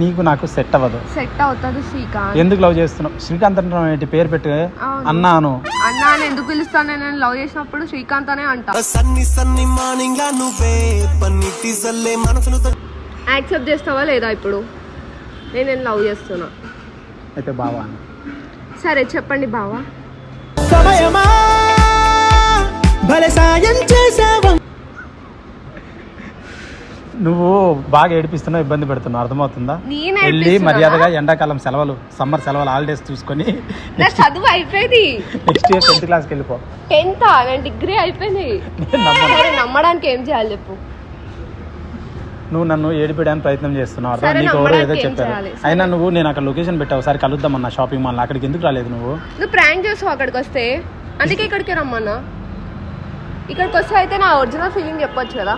నీకు నాకు సెట్ అవ్వదు. సెట్ అవుతుంది శ్రీకాంత్. ఎందుకు లవ్ చేస్తున్నావు? శ్రీకాంత్ అంటే పేరు పెట్టి అన్నాను. అన్నా అని ఎందుకు పిలుస్తాను? నేను లవ్ చేసినప్పుడు శ్రీకాంత్ అనే అంటా. యాక్సెప్ట్ చేస్తావా లేదా? ఇప్పుడు నేను లవ్ చేస్తున్నా. అయితే బావా అన్న. సరే చెప్పండి బావా. సమయమా భలే సాయం చేసావా. నువ్వు బాగా ఏడిపిస్తున్నావు, ఇబ్బంది పెడుతున్నావు, అర్థమవుతుందా? నేను వెళ్ళి మర్యాదగా ఎండాకాలం సెలవులు, సమ్మర్ సెలవులు హాలిడేస్ చూసుకొని నా చదువు అయిపోయింది. నెక్స్ట్ ఇయర్ 10th క్లాస్కి వెళ్ళిపో. 10th నేను డిగ్రీ అయిపోయింది. నమ్మడానికి ఏం చేయాలి చెప్పు? నువ్వు నన్ను ఏడిపేయడానికి ప్రయత్నం చేస్తున్నావు, అర్థం? నీకు ఎవరో ఏదో చెప్పారు. అయినా నేను అక్కడ లొకేషన్ పెట్టావు, ఒకసారి కలుద్దామన్నా షాపింగ్ మాల్. అక్కడికి ఎందుకు రాలేదు నువ్వు? నువ్వు ప్రాంక్ చేస్తావు అక్కడికి వస్తే, అందుకే ఇక్కడికి రమ్మన్నా. ఇక్కడికి వస్తే అయితే నా ఒరిజినల్ ఫీలింగ్ చెప్పొచ్చు కదా.